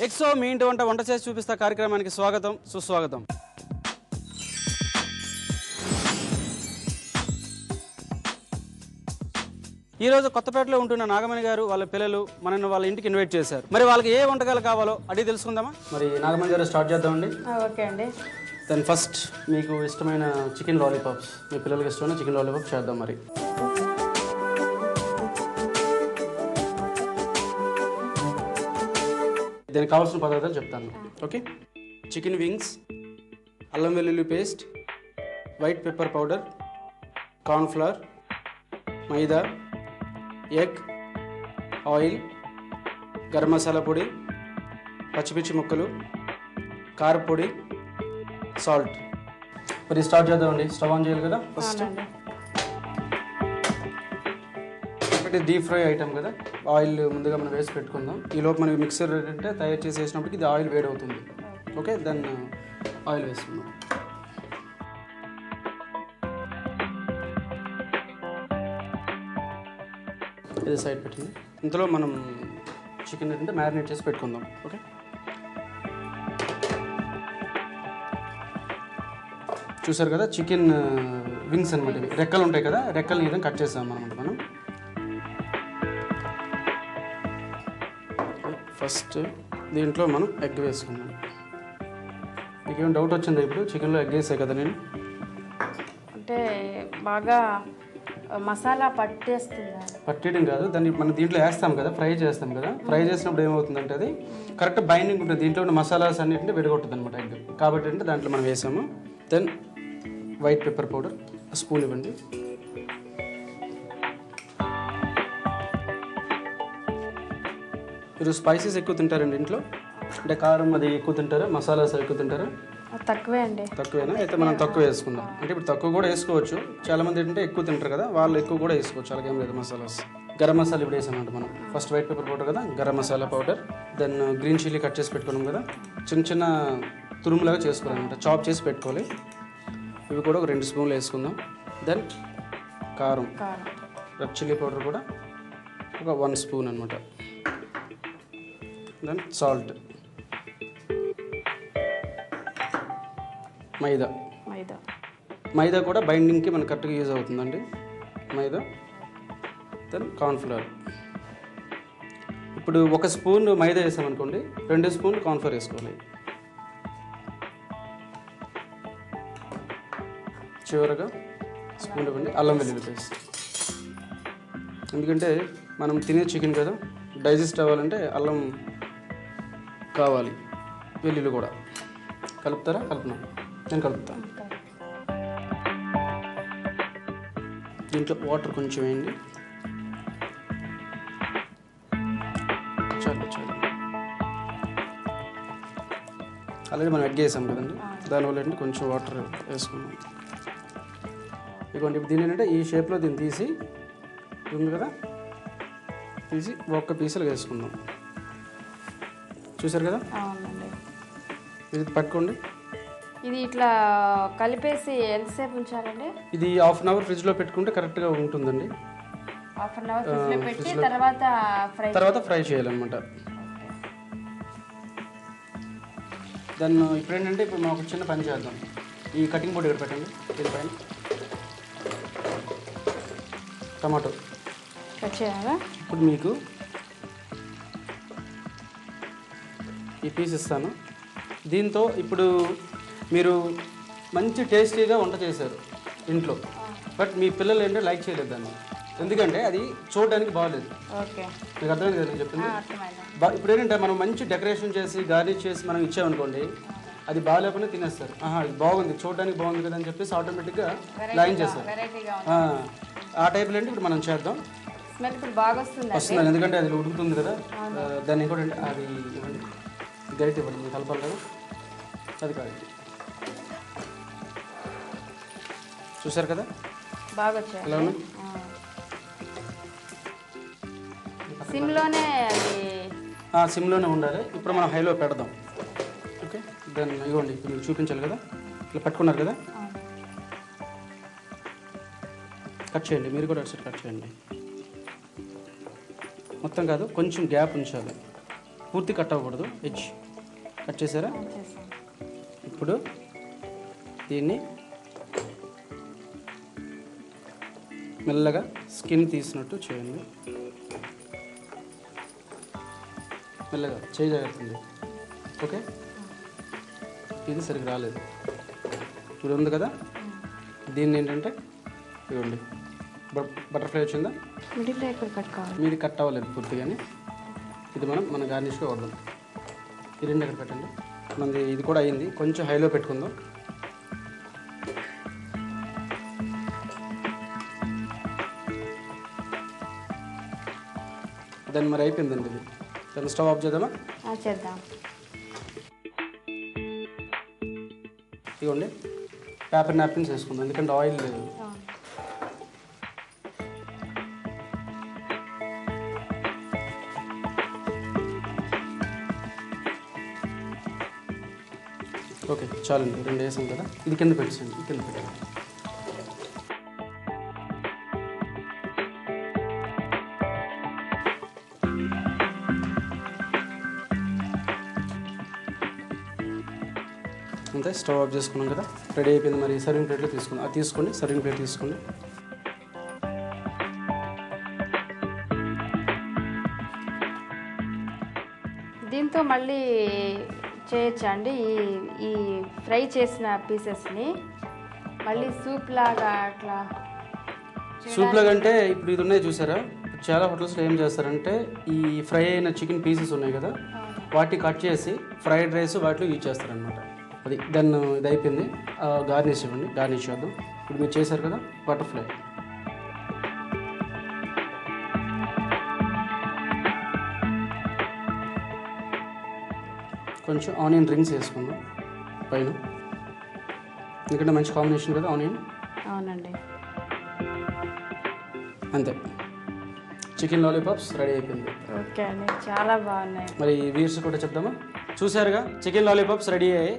Exo మీ ఇంటి వంట చేసి చూపిస్తా కార్యక్రమానికి స్వాగతం సుస్వాగతం. ఈ రోజు కొత్తపేటలో ఉంటున్న నాగమణి గారు వాళ్ళ పిల్లలు మనల్ని వాళ్ళ ఇంటికి ఇన్వైట్ చేశారు. మరి వాళ్ళకి ఏ వంటకాలు కావాలో అడిగి తెలుసుకుందామా? మరి నాగమణి గారు స్టార్ట్ చేద్దామండి. ఓకే అండి. దెన్ ఫస్ట్ మీకు ఇష్టమైన చికెన్ లాలీపాప్స్, మీ పిల్లలకి ఇష్టమైన చికెన్ లాలీపాప్స్ చేద్దాం. మరి దీనికి కావాల్సిన పదార్థాలు చెప్తాను. ఓకే, చికెన్ వింగ్స్, అల్లం వెల్లుల్లి paste, white pepper powder, cornflour, maida, egg, oil, garam masala పొడి, పచ్చిమిర్చి ముక్కలు, కారపొడి, సాల్ట్. మరి స్టార్ట్ చేద్దామండి. స్టవ్ ఆన్ చేయాలి కదా ఫస్ట్. ఒకటి డీప్ ఫ్రై ఐటమ్ కదా, ఆయిల్ ముందుగా మనం వేసి పెట్టుకుందాం. ఈలోపు మనకి మిక్సర్ అంటే తయారు చేసి వేసినప్పటికి ఇది ఆయిల్ వేడి అవుతుంది. ఓకే, దెన్ ఆయిల్ వేసుకుందాం. ఇది సైడ్ పెట్టింది. ఇందులో మనం చికెన్ అంటే మ్యారినేట్ చేసి పెట్టుకుందాం. ఓకే, చూసారు కదా చికెన్ వింగ్స్ అనమాట. ఇవి రెక్కలు ఉంటాయి కదా, రెక్కలు ఈ విధంగా కట్ చేసాం అనమాట మనం. ఫస్ట్ దీంట్లో మనం ఎగ్ వేసుకుందాం. మీకు ఏమైనా డౌట్ వచ్చిందా? ఇప్పుడు చికెన్లో ఎగ్ వేసాయి కదా నేను, అంటే బాగా మసాలా పట్టేస్తుందా? పట్టేయడం కాదు, దాన్ని మనం దీంట్లో వేస్తాం కదా, ఫ్రై చేస్తాం కదా. ఫ్రై చేసినప్పుడు ఏమవుతుందంటే అది కరెక్ట్ బైండింగ్ ఉంటుంది, దీంట్లో ఉన్న మసాలాస్ అన్నింటినీ విడగొట్టుతుంది అనమాట ఎగ్. కాబట్టి అంటే దాంట్లో మనం వేసాము. Then white pepper powder spoon ఇవ్వండి. మీరు స్పైసెస్ ఎక్కువ తింటారండి ఇంట్లో? అంటే కారం అది ఎక్కువ తింటారా, మసాలాస్ ఎక్కువ తింటారా? తక్కువే అండి. తక్కువేనా? అయితే మనం తక్కువ వేసుకుందాం. అంటే ఇప్పుడు తక్కువ కూడా వేసుకోవచ్చు. చాలా మంది ఏంటంటే ఎక్కువ తింటారు కదా, వాళ్ళు ఎక్కువ కూడా వేసుకోవచ్చు. అలాగేం లేదు. మసాలాస్, గరం మసాలా ఇప్పుడు వేసామంట మనం. ఫస్ట్ వైట్ పెప్పర్ పౌడర్ కదా, garam masala powder. Then green chilli cut చేసి పెట్టుకున్నాం కదా, చిన్న చిన్న తురుములాగా చేసుకోవాలన్నమాట, చాప్ చేసి పెట్టుకోవాలి. ఇవి కూడా ఒక 2 స్పూన్లు వేసుకుందాం. దెన్ కారం, రెడ్ చిల్లీ పౌడర్ కూడా ఒక 1 స్పూన్ అనమాట. దెన్ సాల్ట్, మైదా. మైదా కూడా బైండింగ్కి మనకు కరెక్ట్గా యూజ్ అవుతుందండి, మైదా. Then cornflour. ఇప్పుడు 1 స్పూన్ మైదా వేసామనుకోండి, 2 స్పూన్లు కార్న్ఫ్లవర్ వేసుకోవాలి. చివరగా స్పూన్ ఇవ్వండి అల్లం వెల్లుల్లి పేస్ట్. ఎందుకంటే మనం తినే చికెన్ కదా, డైజెస్ట్ అవ్వాలంటే అల్లం కావాలి, వెల్లుల్లి కూడా. కలుపుతారా? కలుపునా? నేను కలుపుతాను. దీంట్లో వాటర్ కొంచెం వేయండి. చాలు చాలు. ఆల్రెడీ మనం ఎగ్ వేసాం కదండి, దానివల్ల ఏంటంటే కొంచెం వాటర్ వేసుకున్నాం. ఇదిగోండి, ఇప్పుడు దీని ఏంటంటే ఈ షేప్లో దీన్ని తీసి ఉంది కదా, తీసి ఒక్క పీసులు వేసుకుందాం. చూసారు కదా? ఇది పట్టుకోండి. ఇది ఇట్లా కలిపేసి ఎంతసేపు ఉంచాలండి? ఇది ½ అన్ అవర్ ఫ్రిడ్జ్లో పెట్టుకుంటే కరెక్ట్గా ఉంటుందండి. ½ అన్ అవర్ ఫ్రిడ్జ్లో పెట్టి తర్వాత ఫ్రై చేయాలన్నమాట. దాన్ని ఇప్పుడు ఏంటంటే ఇప్పుడు మనం ఒక చిన్న పని చేద్దాం. ఈ కటింగ్ బోర్డ్ ఇక్కడ పెట్టండి. దీనిపైన టమాటో కట్ చేయాలా? ఇప్పుడు మీకు ఈ పీస్ ఇస్తాను. దీంతో ఇప్పుడు మీరు మంచి టేస్టీగా వంట చేశారు ఇంట్లో, బట్ మీ పిల్లలు ఏంటంటే లైక్ చేయలేదు దాన్ని. ఎందుకంటే అది చూడడానికి బాగలేదు. మీకు అర్థమైంది కదా నేను చెప్పింది? ఇప్పుడు ఏంటంటే మనం మంచి డెకరేషన్ చేసి గార్నిష్ చేసి మనం ఇచ్చామనుకోండి, అది బాగాలేకుండా తినేస్తారు. ఇది బాగుంది, చూడడానికి బాగుంది కదా అని చెప్పేసి ఆటోమేటిక్గా లైన్ చేస్తారు. ఆ టైప్లో ఏంటి ఇప్పుడు మనం చేద్దాం. వస్తుంది, ఎందుకంటే అది ఉడుకుతుంది కదా. దాన్ని ఇంకోటి అది ఇవ్వండి, గరిటె ఇవ్వండి, మీరు కలపాలి కదా, అది కాదు. చూసారు కదా బాగా ఎలా ఉంది? సిమ్లోనే ఉండాలి. ఇప్పుడు మనం హైలో పెడదాం. ఓకే, దాన్ని ఇవ్వండి, ఇప్పుడు మీకు చూపించాలి కదా. ఇట్లా పట్టుకున్నారు కదా, కట్ చేయండి. మీరు కూడా అటు కట్ చేయండి. మొత్తం కాదు, కొంచెం గ్యాప్ ఉంచాలి. పూర్తి కట్ అవ్వకూడదు. ఎడ్జ్ కట్ చేసారా? చేసాం. ఇప్పుడు దీన్ని మెల్లగా స్కిన్ తీసినట్టు చేయండి. మెల్లగా చేయి జాగ్రత్తండి. ఓకే, ఇది సరిగ్గా రాలేదు. ఇది ఉంది కదా, దీన్ని ఏంటంటే ఇవ్వండి. బటర్ఫ్లై వచ్చిందా? మిడిల్లో ఇక్కడ కట్ కావాలి. మీది కట్ అవ్వలేదు పూర్తిగానే. ఇది మన గార్నిష్గా వద్దాం. ఈ రెండు ఎక్కడ పెట్టండి. మనది ఇది కూడా అయింది, కొంచెం హైలో పెట్టుకుందాం. దాన్ని మరి అయిపోయిందండి ఇది. దాన్ని స్టవ్ ఆఫ్ చేద్దామా? చేద్దాం. ఇవ్వండి, పేపర్ నాప్కిన్స్ వేసుకుందాం ఎందుకంటే ఆయిల్ లేదు. ఓకే చాలండి, 2 వేసాం కదా. ఇది కింద పెట్టేయండి, కింద పెట్టండి. అంతే, స్టవ్ ఆఫ్ చేసుకున్నాం కదా, రెడీ అయిపోయింది. మరి సర్వింగ్ ప్లేట్లో తీసుకున్నాం, అది తీసుకోండి. సర్వింగ్ ప్లేట్ తీసుకోండి. దీంతో మళ్ళీ చేయొచ్చా అండి ఈ ఫ్రై చేసిన పీసెస్ని మళ్ళీ సూప్ లాగా అట్లా? సూప్ లాగా అంటే ఇప్పుడు ఇది ఉన్నాయి చూసారా, చాలా హోటల్స్లో ఏం చేస్తారంటే ఈ ఫ్రై అయిన చికెన్ పీసెస్ ఉన్నాయి కదా, వాటిని కట్ చేసి ఫ్రైడ్ రైస్ వాటిలో యూజ్ చేస్తారనమాట. అది దెన్ ఇది అయిపోయింది. గార్నిష్ ఇవ్వండి, గార్నిష్ చేద్దాం. ఇప్పుడు మీరు చేశారు కదా బటర్ఫ్లై, కొంచెం ఆనియన్ రింగ్స్ వేసుకుందాం పైన, ఎందుకంటే మంచి కాంబినేషన్ కదా ఆనియన్. అవునండి. అంతే, చికెన్ లాలీపాప్స్ రెడీ అయిపోయింది. ఓకే అండి, చాలా బాగున్నాయి. మరి వ్యూవర్స్ కూడా చెప్దామా? చూసారుగా, చికెన్ లాలీపాప్స్ రెడీ అయ్యాయి.